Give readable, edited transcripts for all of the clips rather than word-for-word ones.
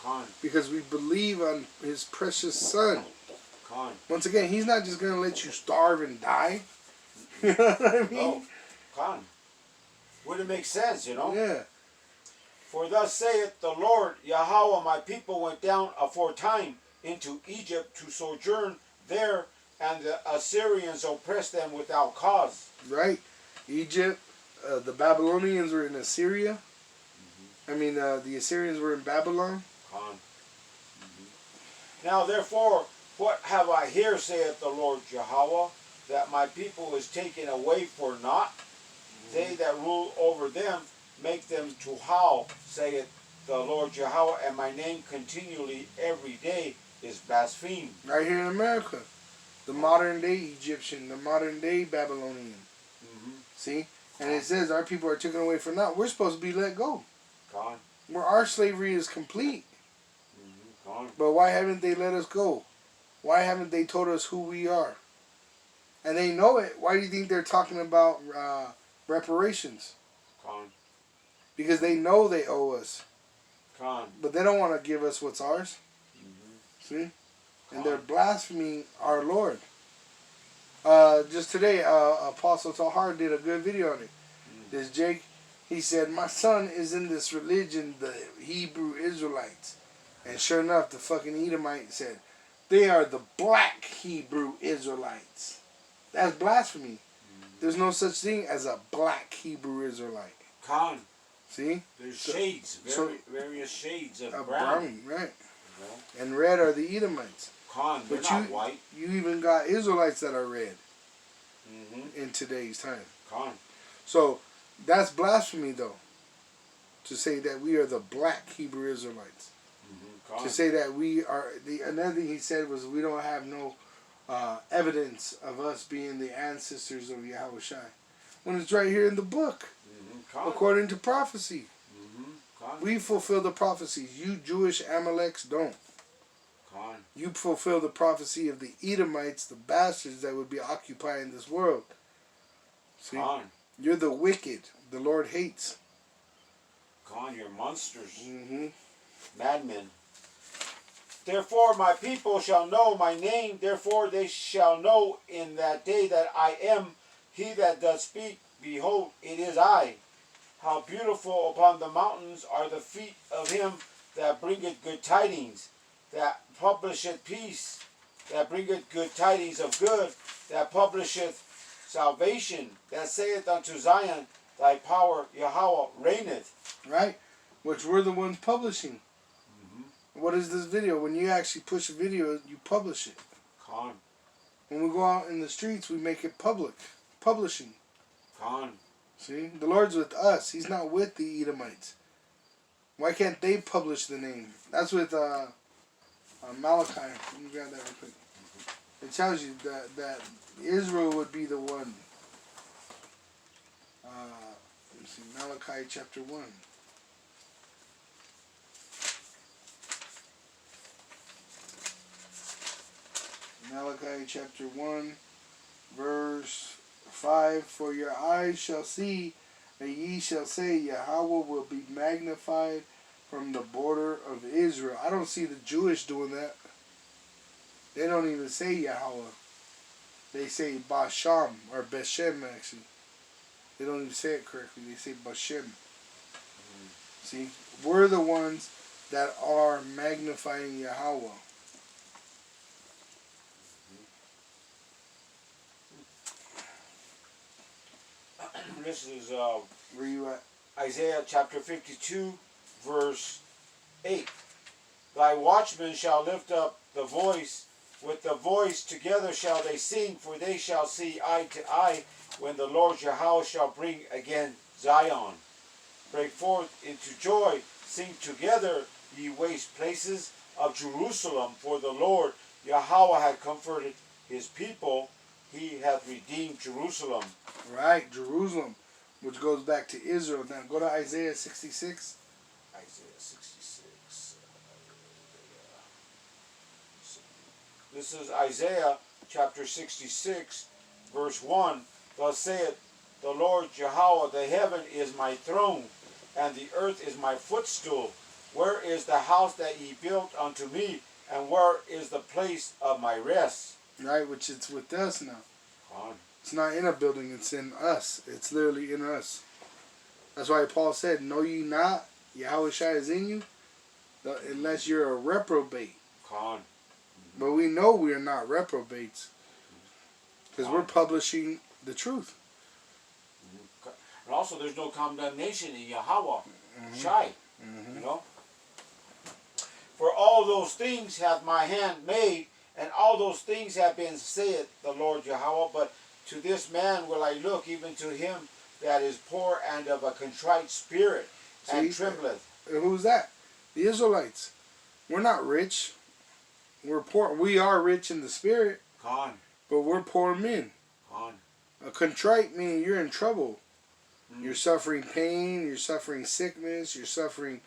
Con. Because we believe on his precious son. Con. Once again, he's not just going to let you starve and die. You know what I mean? No. Con. Wouldn't make sense, you know? Yeah. For thus saith the Lord Yahweh, my people went down aforetime into Egypt to sojourn there, and the Assyrians oppressed them without cause. Right. Egypt, the Babylonians were in Assyria. I mean, the Assyrians were in Babylon. Con. Now therefore, what have I here, saith the Lord Yahweh, that my people is taken away for naught? They that rule over them make them to howl, saith the Lord Yahweh, and my name continually every day is blasphemed. Right here in America. The modern day Egyptian, the modern day Babylonian. See? And it says our people are taken away for naught. We're supposed to be let go. Con. Where our slavery is complete. Con. But why haven't they let us go? Why haven't they told us who we are? And they know it. Why do you think they're talking about reparations? Con. Because they know they owe us. Con. But they don't want to give us what's ours. See? And they're blaspheming our Lord. Just today, Apostle Tahar did a good video on it. This Jake, he said, my son is in this religion, the Hebrew Israelites. And sure enough, the fucking Edomite said, they are the black Hebrew Israelites. That's blasphemy. There's no such thing as a black Hebrew Israelite. Con. See? There's shades, various shades of brown. Brown, right. You know? And red are the Edomites. Con, they're not white. You even got Israelites that are red in today's time. Con. So that's blasphemy, though, to say that we are the black Hebrew Israelites. To say that we are another thing he said was we don't have no evidence of us being the ancestors of Yahushua, when it's right here in the book, according to prophecy. We fulfill the prophecies. You Jewish Amaleks don't. You fulfill the prophecy of the Edomites, the bastards that would be occupying this world. See, you're the wicked. The Lord hates. You're monsters. Madmen. Therefore my people shall know my name. Therefore they shall know in that day that I am he that doth speak. Behold, it is I. How beautiful upon the mountains are the feet of him that bringeth good tidings, that publisheth peace, that bringeth good tidings of good, that publisheth salvation, that saith unto Zion, thy power, Yahweh, reigneth. Right? Which we're the ones publishing. What is this video? When you actually push a video, you publish it. When we go out in the streets, we make it public. Publishing. See? The Lord's with us. He's not with the Edomites. Why can't they publish the name? That's with Malachi. Let me grab that real quick. It tells you that Israel would be the one. Let me see. Malachi chapter 1. Malachi chapter 1, verse 5. For your eyes shall see, and ye shall say, Yahweh will be magnified from the border of Israel. I don't see the Jewish doing that. They don't even say Yahweh. They say Basham, or Beshem actually. They don't even say it correctly. They say Bashem. See, we're the ones that are magnifying Yahweh. This is where you at? Isaiah chapter 52, verse 8. Thy watchmen shall lift up the voice, with the voice together shall they sing, for they shall see eye to eye, when the Lord Yahweh shall bring again Zion. Break forth into joy, sing together, ye waste places of Jerusalem, for the Lord Yahweh hath comforted his people, he hath redeemed Jerusalem. Right, Jerusalem, which goes back to Israel. Now go to Isaiah 66. Isaiah 66. This is Isaiah chapter 66, verse 1. Thus saith the Lord Yahweh, the heaven is my throne, and the earth is my footstool. Where is the house that ye built unto me? And where is the place of my rest? Right, which it's with us now. Con. It's not in a building, it's in us. It's literally in us. That's why Paul said, know ye not, Yahweh Shai is in you, unless you're a reprobate. Con. But we know we are not reprobates. Because we're publishing the truth. And also there's no condemnation in Yahweh Shai. You know? For all those things hath my hand made, and all those things have been said, the Lord Yahweh, but to this man will I look, even to him that is poor and of a contrite spirit, and trembleth. Who's that? The Israelites. We're not rich. We're poor. We are rich in the spirit, Con. but we're poor men. Con. A contrite meaning you're in trouble. You're suffering pain. You're suffering sickness. You're suffering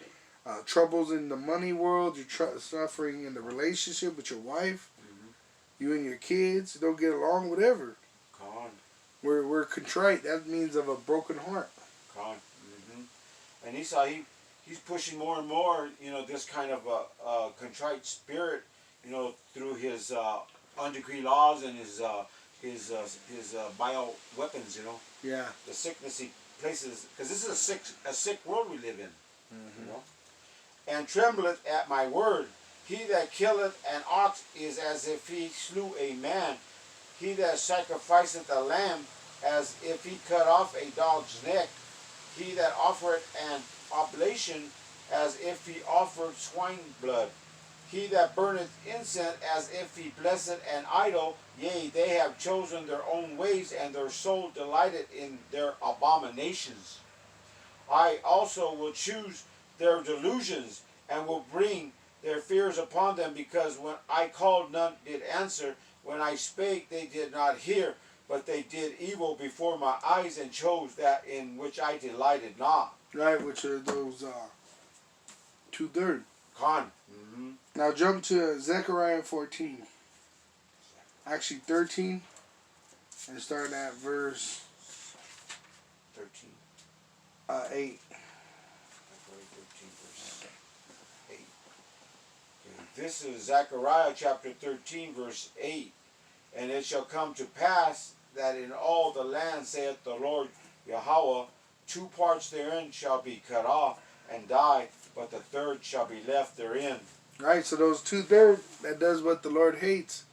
troubles in the money world. You're suffering in the relationship with your wife. You and your kids don't get along, whatever. Con. We're contrite. That means of a broken heart. Con. And he's pushing more and more, you know, this kind of a contrite spirit, you know, through his undecreed laws and his bio weapons, you know. Yeah. The sickness he places, because this is a sick world we live in, you know. And trembleth at my word. He that killeth an ox is as if he slew a man. He that sacrificeth a lamb as if he cut off a dog's neck. He that offereth an oblation as if he offered swine blood. He that burneth incense as if he blessed an idol. Yea, they have chosen their own ways, and their soul delighted in their abominations. I also will choose their delusions, and will bring their fears upon them, because when I called, none did answer. When I spake, they did not hear, but they did evil before my eyes, and chose that in which I delighted not. Right, which are those 2/3. Con. Now jump to Zechariah 14. Actually 13. And start at verse 13. 8. 13, verse 8. Okay. This is Zechariah chapter 13, verse 8. And it shall come to pass that in all the land, saith the Lord Yahweh, 2 parts therein shall be cut off and die, but the third shall be left therein. Right, so those 2/3, that does what the Lord hates,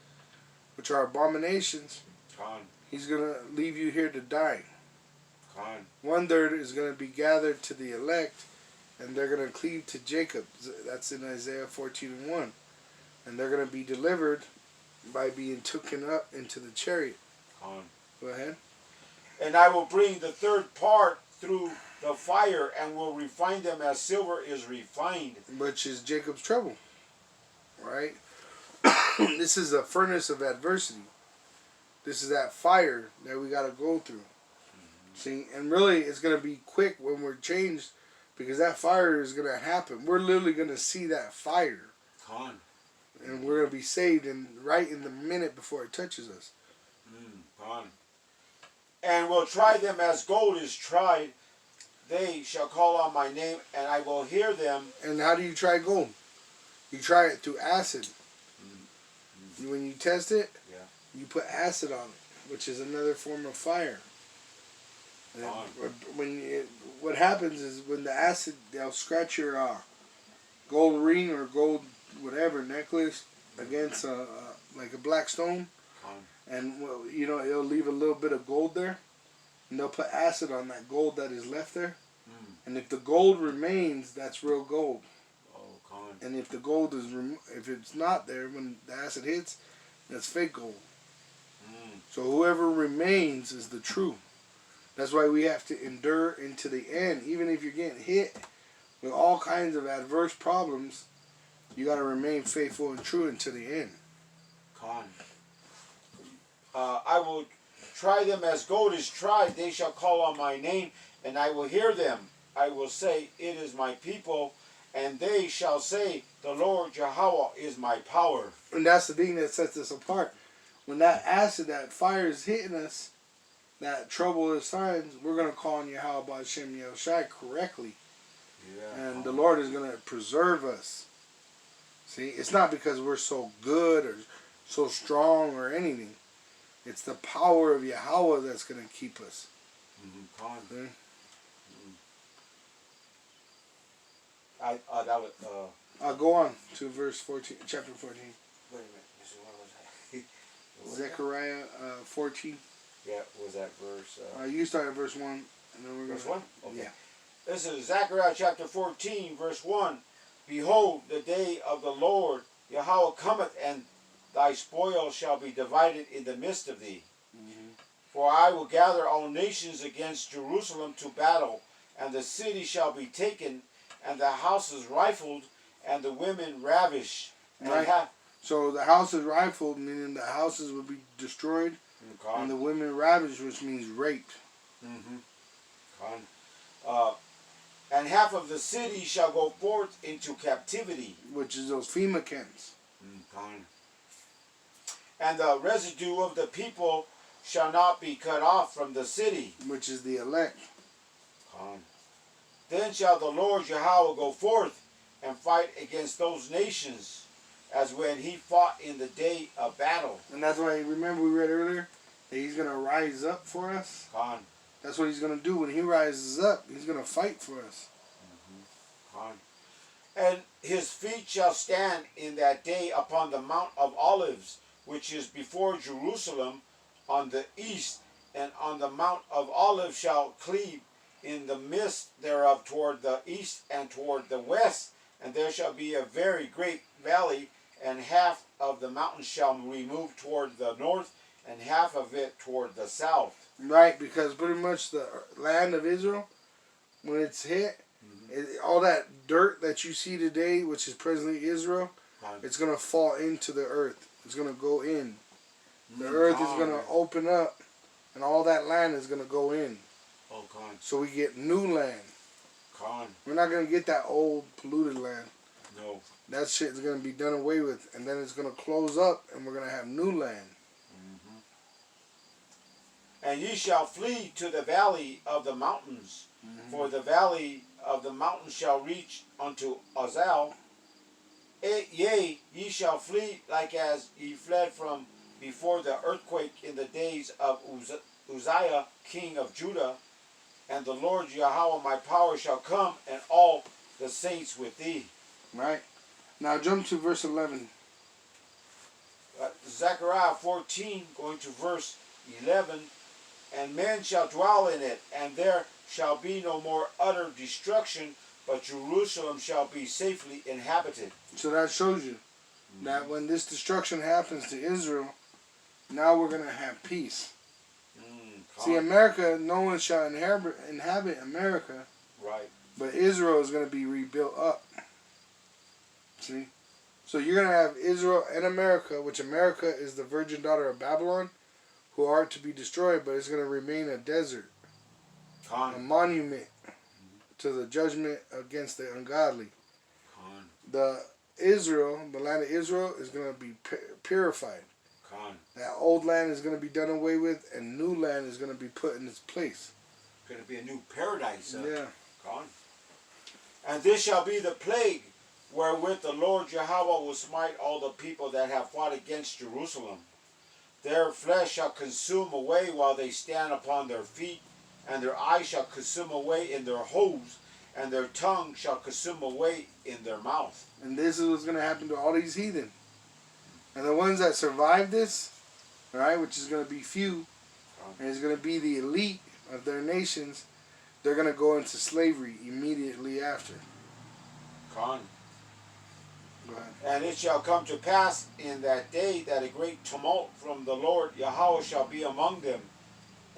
which are abominations. Con. He's going to leave you here to die. Con. 1/3 is going to be gathered to the elect, and they're going to cleave to Jacob. That's in Isaiah 14:1. And they're going to be delivered by being taken up into the chariot. Con. Go ahead. And I will bring the third part through the fire, and will refine them as silver is refined. Which is Jacob's trouble. Right? This is a furnace of adversity. This is that fire that we got to go through. See, and really it's going to be quick when we're changed, because that fire is going to happen. We're literally going to see that fire. Con. And we're going to be saved right in the minute before it touches us. Con. And will try them as gold is tried. They shall call on my name, and I will hear them. And how do you try gold? You try it through acid. When you test it, you put acid on it, which is another form of fire. What happens is when the acid, they'll scratch your gold ring or gold whatever necklace against like a black stone, and it'll leave a little bit of gold there, and they'll put acid on that gold that is left there, and if the gold remains, that's real gold. And if the gold if it's not there when the acid hits, that's fake gold. So whoever remains is the true. That's why we have to endure into the end. Even if you're getting hit with all kinds of adverse problems, you got to remain faithful and true until the end. Con. I will try them as gold is tried. They shall call on my name, and I will hear them. I will say, it is my people. And they shall say, the Lord Yahweh is my power. And that's the thing that sets us apart. When that acid, that fire is hitting us, that trouble is signs, we're going to call on Yahweh by Hashem Yahushai correctly. Yeah, and the Lord is going to preserve us. See, it's not because we're so good or so strong or anything. It's the power of Yahweh that's going to keep us. Con. See? That was Go on to verse 14, chapter 14. wait a minute. This is what was that? What was that? Zechariah 14. Yeah, was that verse? You start at verse 1. And then we're Verse gonna, 1? Okay. Yeah. This is Zechariah chapter 14, verse 1. Behold, the day of the Lord Yahweh cometh, and thy spoil shall be divided in the midst of thee. For I will gather all nations against Jerusalem to battle, and the city shall be taken, and the houses rifled, and the women ravished. And Right. So the house is rifled, meaning the houses will be destroyed, and the women ravished, which means raped. And half of the city shall go forth into captivity. Which is those FEMA camps. And the residue of the people shall not be cut off from the city. Which is the elect. Then shall the Lord Yahweh go forth and fight against those nations, as when he fought in the day of battle. And that's why, remember we read earlier, that he's going to rise up for us? That's what he's going to do. When he rises up, he's going to fight for us. And his feet shall stand in that day upon the Mount of Olives, which is before Jerusalem, on the east, and on the Mount of Olives shall cleave in the midst thereof toward the east and toward the west, and there shall be a very great valley, and half of the mountain shall remove toward the north, and half of it toward the south. Right, because pretty much the land of Israel, when it's hit, all that dirt that you see today, which is presently Israel, it's going to fall into the earth. It's going to go in. The earth is going to open up, and all that land is going to go in. So we get new land. We're not going to get that old polluted land. No. That shit is going to be done away with, and then it's going to close up, and we're going to have new land. And ye shall flee to the valley of the mountains, for the valley of the mountains shall reach unto Azal. Yea, ye shall flee like as ye fled from before the earthquake in the days of Uzziah, king of Judah. And the Lord Yahweh my power shall come, and all the saints with thee. Right. Now jump to verse 11. Zechariah 14, going to verse 11. And men shall dwell in it, and there shall be no more utter destruction, but Jerusalem shall be safely inhabited. So that shows you that when this destruction happens to Israel, now we're going to have peace. See, America, no one shall inhabit America. Right. But Israel is going to be rebuilt up. See? So you're going to have Israel and America, which America is the virgin daughter of Babylon, who are to be destroyed, but it's going to remain a desert. A monument to the judgment against the ungodly. The Israel, the land of Israel, is going to be purified. That old land is going to be done away with, and new land is going to be put in its place. Going to be a new paradise. Yeah. And this shall be the plague wherewith the Lord Yahweh will smite all the people that have fought against Jerusalem. Their flesh shall consume away while they stand upon their feet, and their eyes shall consume away in their holes, and their tongue shall consume away in their mouth. And this is what's going to happen to all these heathen. And the ones that survive this, right, which is going to be few, and it's going to be the elite of their nations, they're going to go into slavery immediately after. Go ahead. And it shall come to pass in that day that a great tumult from the Lord Yahweh shall be among them,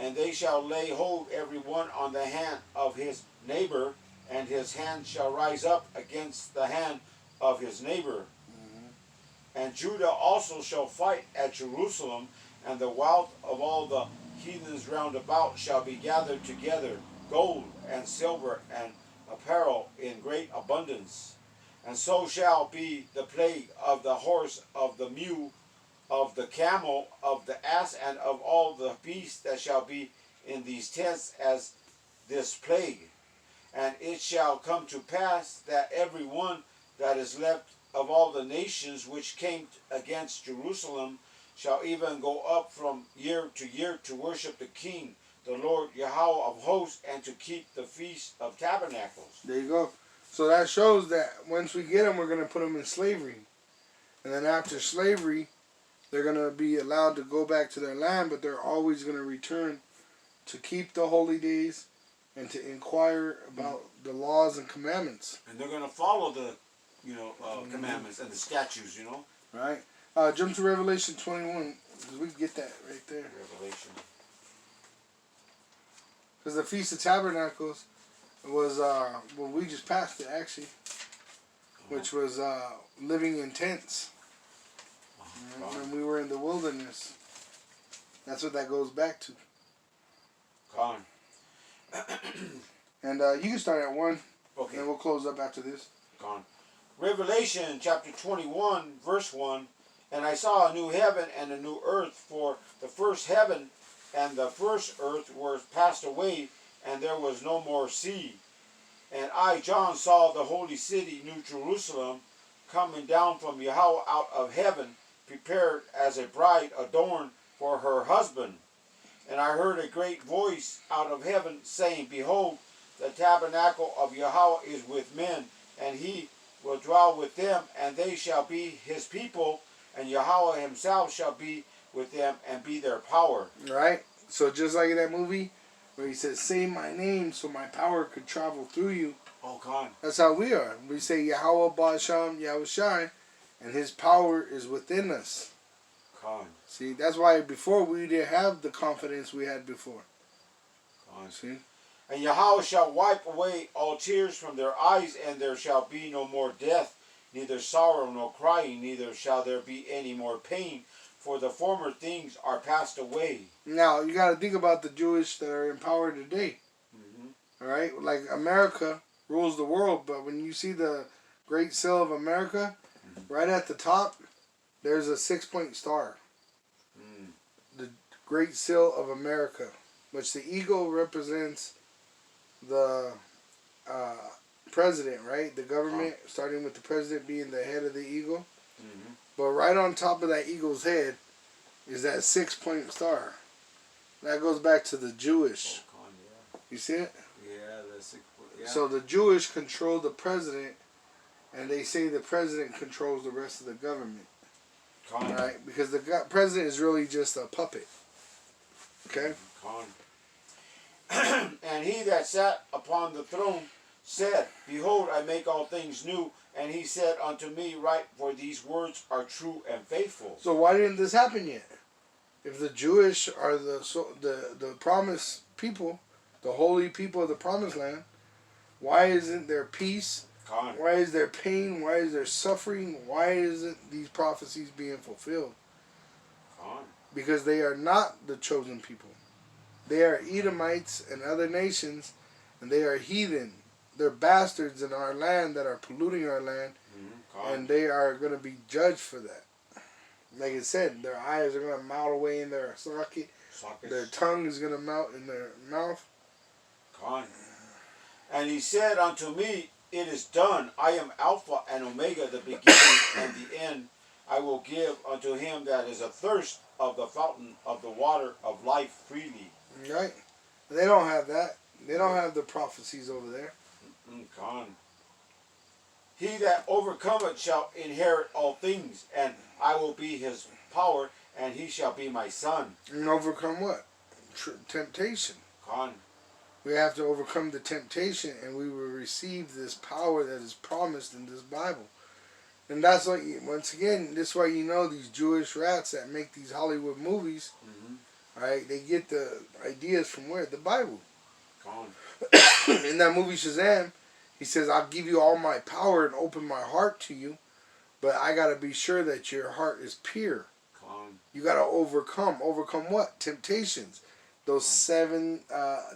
and they shall lay hold every one on the hand of his neighbor, and his hand shall rise up against the hand of his neighbor. And Judah also shall fight at Jerusalem, and the wealth of all the heathens round about shall be gathered together, gold and silver and apparel in great abundance. And so shall be the plague of the horse, of the mule, of the camel, of the ass, and of all the beasts that shall be in these tents as this plague. And it shall come to pass that every one that is left of all the nations which came against Jerusalem shall even go up from year to worship the King, the Lord Yahweh of hosts, and to keep the Feast of Tabernacles. There you go. So that shows that once we get them, we're going to put them in slavery. And then after slavery, they're going to be allowed to go back to their land, but they're always going to return to keep the holy days and to inquire about the laws and commandments. And they're going to follow the, commandments and the statutes, Right. Jump to Revelation 21, because we can get that right there. Revelation. Because the Feast of Tabernacles was, we just passed it, actually, which was living in tents. When we were in the wilderness. That's what that goes back to. Con. And you can start at 1. Okay. And we'll close up after this. Con. Revelation chapter 21, verse 1. And I saw a new heaven and a new earth, for the first heaven and the first earth were passed away, and there was no more sea. And I, John, saw the holy city, New Jerusalem, coming down from Yahweh out of heaven, prepared as a bride adorned for her husband. And I heard a great voice out of heaven saying, Behold, the tabernacle of Yahweh is with men, and he will dwell with them, and they shall be his people, and Yahweh himself shall be with them and be their power. Right? So just like in that movie where he says, say my name so my power could travel through you. Oh, Con. That's how we are. We say Yahweh Ba'asham Yahushai, and his power is within us. Con. See, that's why before we didn't have the confidence we had before. Con. See? And Yahweh shall wipe away all tears from their eyes, and there shall be no more death, neither sorrow nor crying, neither shall there be any more pain, for the former things are passed away. Now, you got to think about the Jewish that are in power today. All right? Like America rules the world, but when you see the Great Seal of America, right at the top, there's a 6-point star. The Great Seal of America, which the eagle represents the president, right? The government, starting with the president being the head of the eagle. But right on top of that eagle's head is that 6-point star. That goes back to the Jewish. Oh, Con, yeah. You see it? Yeah, the 6 point. Yeah. So the Jewish control the president, and they say the president controls the rest of the government. Con. Right? Because the president is really just a puppet. Okay? Con. And he that sat upon the throne said, Behold, I make all things new. And he said unto me, Write, for these words are true and faithful. So why didn't this happen yet? If the Jewish are the promised people, the holy people of the promised land, why isn't there peace? Con. Why is there pain? Why is there suffering? Why isn't these prophecies being fulfilled? Con. Because they are not the chosen people. They are Edomites and other nations, and they are heathen. They're bastards in our land that are polluting our land, and they are going to be judged for that. Like it said, their eyes are going to melt away in their socket. Their tongue is going to melt in their mouth. Con. And he said unto me, It is done. I am Alpha and Omega, the beginning and the end. I will give unto him that is athirst of the fountain of the water of life freely. Right? They don't have that. They don't have the prophecies over there. Con. He that overcometh shall inherit all things, and I will be his power, and he shall be my son. And overcome what? Temptation. Con. We have to overcome the temptation, and we will receive this power that is promised in this Bible. And that's what, once again, this is why you know these Jewish rats that make these Hollywood movies, right? They get the ideas from where? The Bible. Con. In that movie Shazam, he says, I'll give you all my power and open my heart to you, but I got to be sure that your heart is pure. Con. You got to overcome. Overcome what? Temptations. Those 7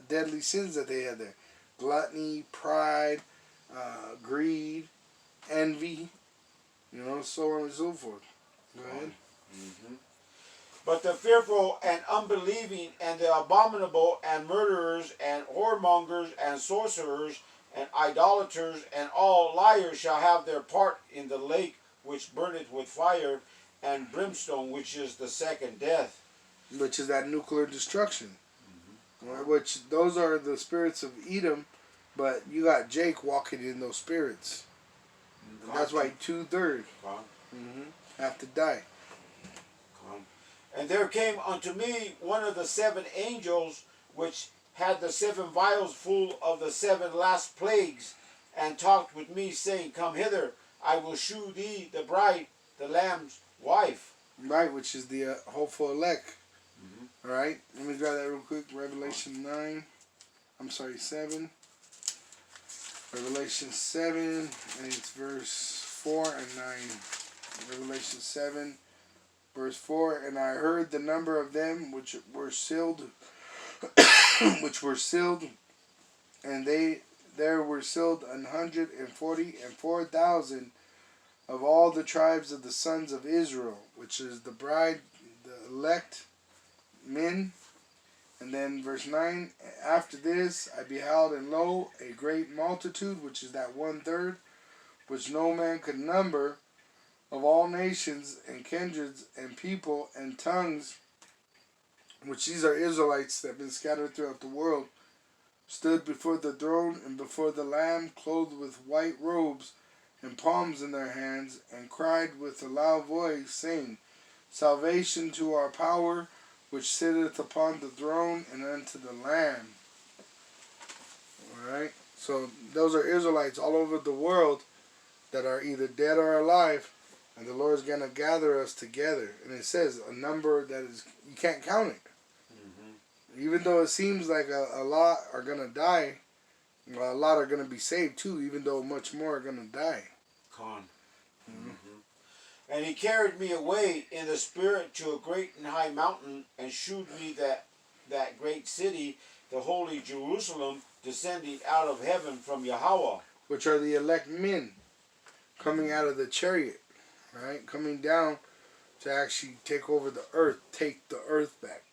deadly sins that they had there. Gluttony, pride, greed, envy, so on and so forth. Go ahead. But the fearful and unbelieving and the abominable and murderers and whoremongers and sorcerers and idolaters and all liars shall have their part in the lake which burneth with fire and brimstone, which is the second death. Which is that nuclear destruction. Which those are the spirits of Edom, but you got Jake walking in those spirits. And that's why 2/3 have to die. And there came unto me one of the 7 angels, which had the 7 vials full of the 7 last plagues, and talked with me, saying, Come hither, I will shew thee the bride, the Lamb's wife. Right, which is the hopeful elect. All right, let me grab that real quick. Revelation 9. I'm sorry, 7. Revelation 7, and it's verse 4 and 9. Revelation 7, verse 4. And I heard the number of them which were sealed, and there were sealed 144,000 of all the tribes of the sons of Israel, which is the bride, the elect men. And then verse 9, after this I beheld, and lo, a great multitude, which is that 1/3, which no man could number, of all nations and kindreds and people and tongues, which these are Israelites that have been scattered throughout the world, stood before the throne and before the Lamb, clothed with white robes and palms in their hands, and cried with a loud voice, saying, Salvation to our power, which sitteth upon the throne, and unto the Lamb. Alright? So those are Israelites all over the world that are either dead or alive, and the Lord's going to gather us together. And it says a number that is, you can't count it. Even though it seems like a lot are going to die, a lot are going to be saved too, even though much more are going to die. And he carried me away in the spirit to a great and high mountain, and shewed me that great city, the holy Jerusalem, descending out of heaven from Yahweh. Which are the elect men coming out of the chariot, right? Coming down to actually take over the earth, take the earth back.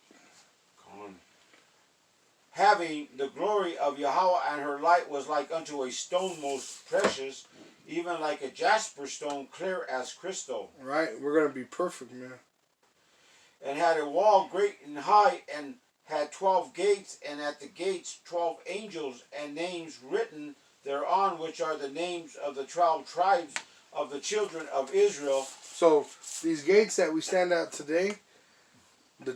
Having the glory of Yahweh, and her light was like unto a stone most precious, even like a jasper stone, clear as crystal. Right? We're going to be perfect, man. And had a wall great and high, and had 12 gates, and at the gates 12 angels, and names written thereon, which are the names of the 12 tribes of the children of Israel. So these gates that we stand at today, the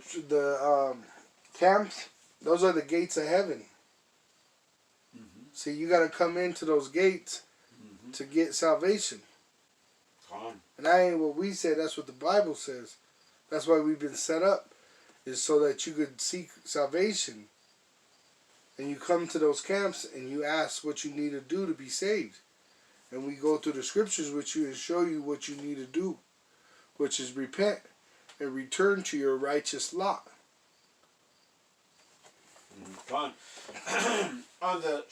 camps, those are the gates of heaven. See, you got to come into those gates to get salvation. And that ain't what we say. That's what the Bible says. That's why we've been set up, is so that you could seek salvation. And you come to those camps and you ask what you need to do to be saved. And we go through the scriptures with you and show you what you need to do, which is repent and return to your righteous lot. On the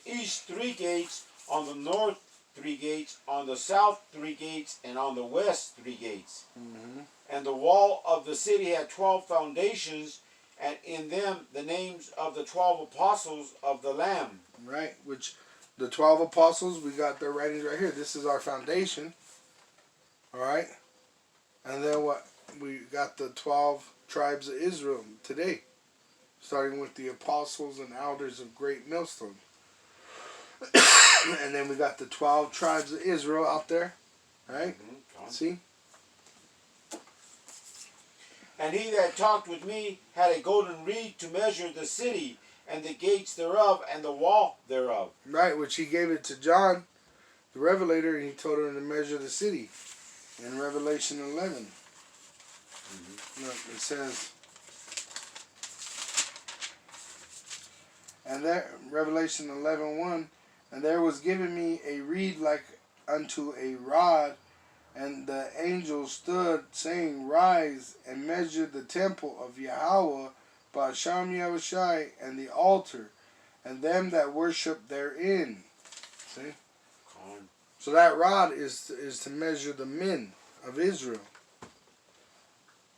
east 3 gates, on the north 3 gates, on the south 3 gates, and on the west 3 gates. And the wall of the city had 12 foundations, and in them the names of the 12 apostles of the Lamb. Right, which the 12 apostles, we got their writings right here. This is our foundation. Alright? And then what? We got the 12 tribes of Israel today. Starting with the apostles and elders of Great Millstone. And then we got the 12 tribes of Israel out there. Right? See? And he that talked with me had a golden reed to measure the city, and the gates thereof, and the wall thereof. Right, which he gave it to John, the Revelator, and he told him to measure the city. In Revelation 11. Look, it says, and there, Revelation 11:1, and there was given me a reed like unto a rod, and the angel stood, saying, Rise and measure the temple of Yahweh, Ba'asham Yahushai, and the altar, and them that worship therein. See? So that rod is to measure the men of Israel.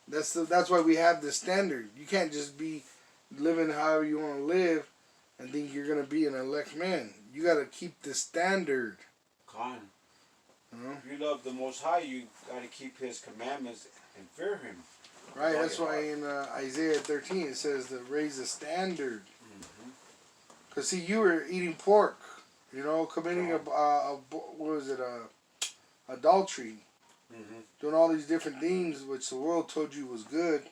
That's why we have this standard. You can't just be living however you want to live and think you're going to be an elect man. You got to keep the standard. Con. You know? If you love the Most High, you got to keep His commandments and fear Him. Right, that's why in Isaiah 13 it says to raise the standard. Because, see, you were eating pork, you know, committing what was it, adultery, doing all these different things which the world told you was good.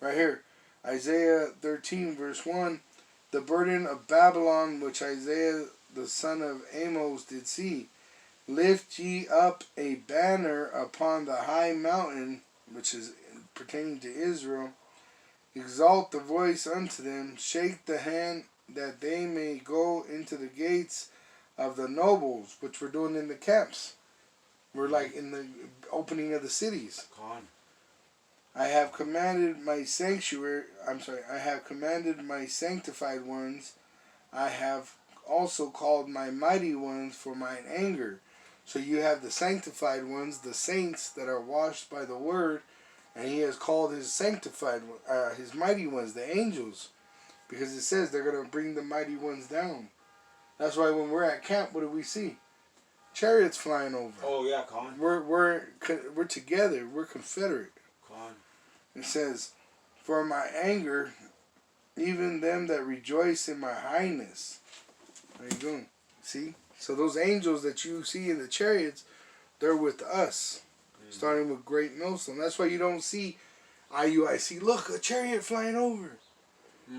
Right here, Isaiah 13 verse 1, the burden of Babylon which Isaiah the son of Amos did see. Lift ye up a banner upon the high mountain, which is pertaining to Israel. Exalt the voice unto them. Shake the hand that they may go into the gates of the nobles, which we're doing in the camps. We're like in the opening of the cities. Con. I have commanded my sanctified ones. I have also called my mighty ones for mine anger. So you have the sanctified ones, the saints that are washed by the word, and he has called his sanctified, his mighty ones, the angels, because it says they're going to bring the mighty ones down. That's why when we're at camp, what do we see? Chariots flying over. Oh yeah, Con. We're together. We're confederate. Con. It says, for my anger, even them that rejoice in my highness. There you go. See? So those angels that you see in the chariots, they're with us. Starting with great millstone. That's why you don't see IUIC. Look, a chariot flying over.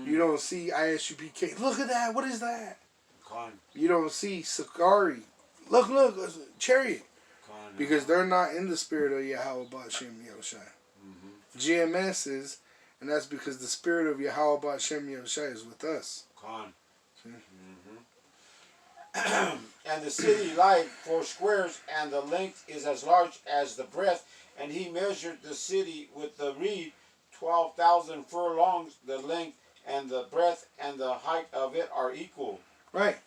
You don't see ISUPK. Look at that. What is that? Con. You don't see Sakari. Look, a chariot. Con. Because they're not in the spirit of Yahweh Ba'Shem Yahushai. GMS is, and that's because the spirit of Yahweh Ba'Shem Yahushai is with us. Con. And the city lieth 4 squares, and the length is as large as the breadth. And he measured the city with the reed, 12,000 furlongs. The length and the breadth and the height of it are equal. Right,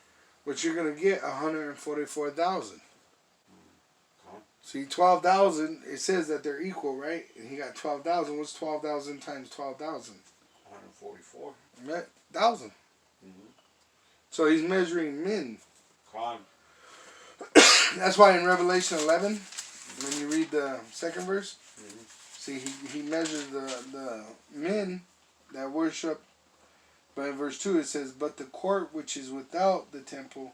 but you're gonna get 144,000. See, 12,000. It says that they're equal, right? And he got 12,000. What's 12,000 times 12,000? 144. Right, 1,000. So he's measuring men. Con. That's why in Revelation 11, when you read the second verse, see, he measures the men that worship. But in verse 2 it says, but the court which is without the temple,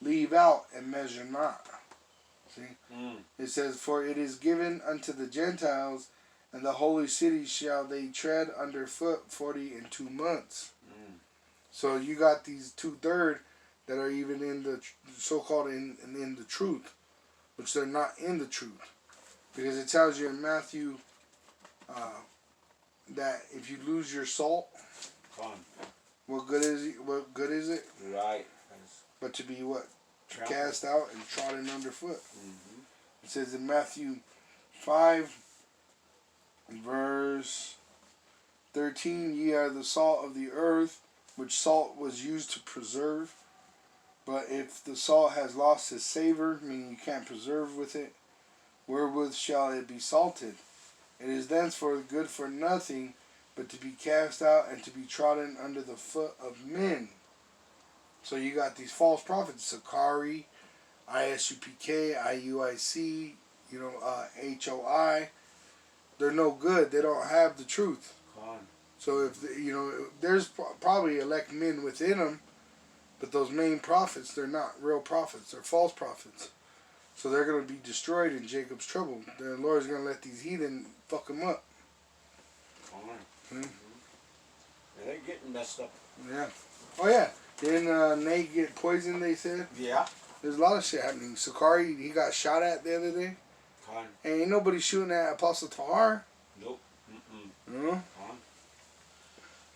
leave out and measure not. See? It says, for it is given unto the Gentiles, and the holy city shall they tread under foot 42 months. So you got these 2/3 that are even in the so-called in the truth, which they're not in the truth, because it tells you in Matthew that if you lose your salt, what good is it? What good is it? Right. But to be what? Cast out and trodden underfoot. It says in Matthew 5, verse 13, ye are the salt of the earth, which salt was used to preserve. But if the salt has lost its savor, meaning you can't preserve with it, wherewith shall it be salted? It is thenceforth good for nothing, but to be cast out and to be trodden under the foot of men. So you got these false prophets, Sakari, ISUPK, IUIC, HOI. They're no good. They don't have the truth. So if there's probably elect men within them, but those main prophets, they're not real prophets. They're false prophets. So they're going to be destroyed in Jacob's trouble. The Lord's going to let these heathen fuck them up. They're getting messed up. Yeah. Oh yeah. Didn't Nate get poisoned, they said? Yeah. There's a lot of shit happening. Sakari, he got shot at the other day. And ain't nobody shooting at Apostle Tahar. Nope. No?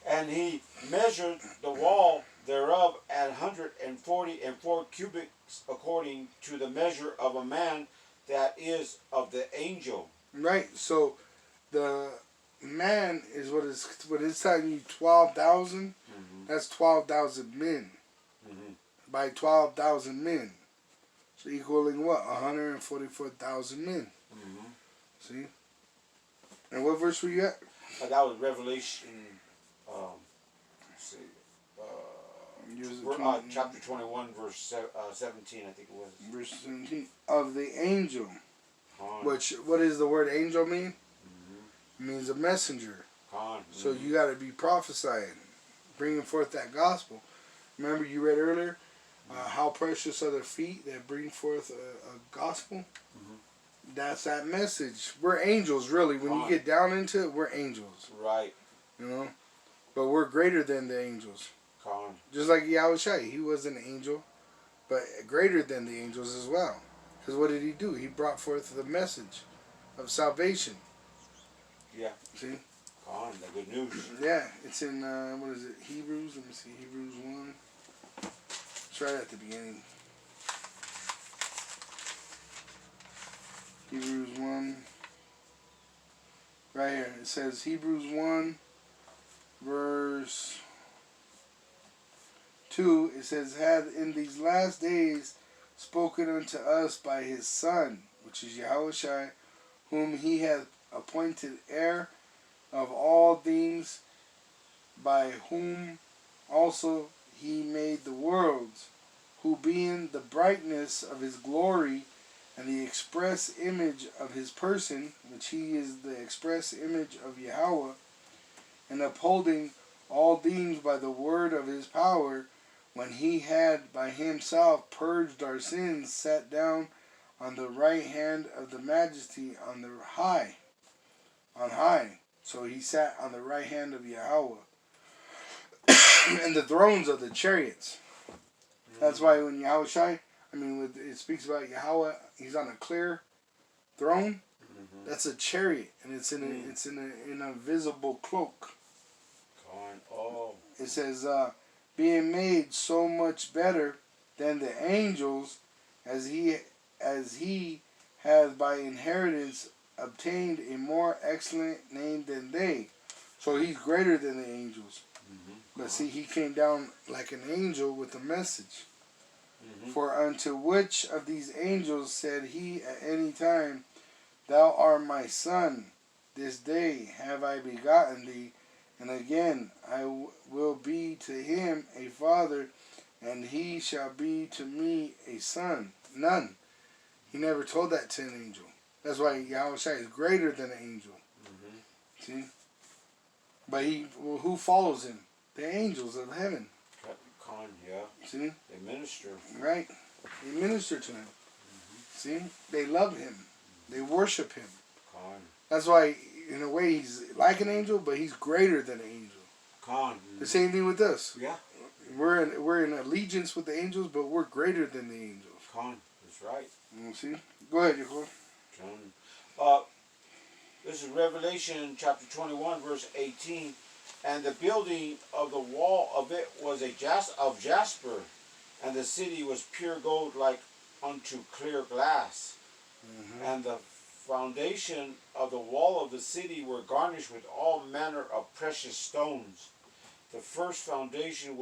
And he measured the wall thereof at 144 cubits, according to the measure of a man that is of the angel. Right. So the man is what it's telling you, 12,000. That's 12,000 men. By 12,000 men. So equaling what? 144,000 men. See? And what verse were you at? That was Revelation. Chapter 21, verse 17, I think it was. Verse 17. Of the angel. Con. Which, what does the word angel mean? Mm-hmm. It means a messenger. Con. So you got to be prophesying, bringing forth that gospel. Remember you read earlier, how precious are the feet that bring forth a gospel? Mm-hmm. That's that message. We're angels, really. When you get down into it, we're angels. Right. You know? But we're greater than the angels. Con. Just like Yahushua, he was an angel, but greater than the angels as well. Because what did he do? He brought forth the message of salvation. Yeah. See? Con, the good news. Yeah, it's in, what is it, Hebrews? Let me see, Hebrews 1. It's right at the beginning. Hebrews 1. Right here. It says Hebrews 1, verse 2. It says, had in these last days spoken unto us by his Son, which is Yahushua, whom he hath appointed heir of all things, by whom also he made the worlds, who being the brightness of his glory and the express image of his person, which he is the express image of Yahweh, and upholding all things by the word of his power, when he had by himself purged our sins, sat down on the right hand of the majesty on high. So he sat on the right hand of Yahweh. And the thrones of the chariots. That's why when Yahushua, it speaks about Yahweh, he's on a clear throne. Mm-hmm. That's a chariot, and it's in a visible cloak. Oh. It says, being made so much better than the angels, as he has by inheritance obtained a more excellent name than they. So he's greater than the angels. Mm-hmm. But see, he came down like an angel with a message. Mm-hmm. For unto which of these angels said he at any time, thou art my son, this day have I begotten thee, and again I will be to him a father, and he shall be to me a son. None. He never told that to an angel. That's why Yahushua is greater than an angel. Mm-hmm. See? But who follows him? The angels of heaven. Yeah. See? They minister. Right. They minister to him. Mm-hmm. See? They love him. They worship him. That's why, in a way, he's like an angel, but he's greater than an angel. The same thing with us. Yeah. We're in allegiance with the angels, but we're greater than the angels. That's right. You see? Go ahead, Yahweh. This is Revelation chapter 21, verse 18. And the building of the wall of it was of jasper, and the city was pure gold like unto clear glass. Mm-hmm. And the foundation of the wall of the city were garnished with all manner of precious stones. The first foundation